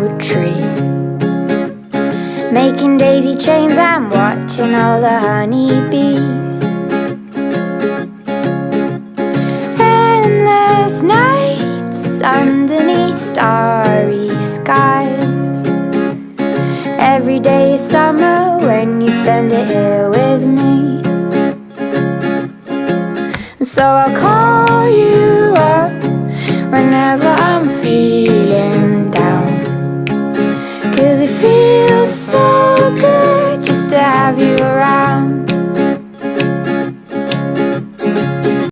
fruit tree. Making daisy chains, I'm watching all the honeybees. Endless nights underneath starry skies. Every day is summer when you spend it here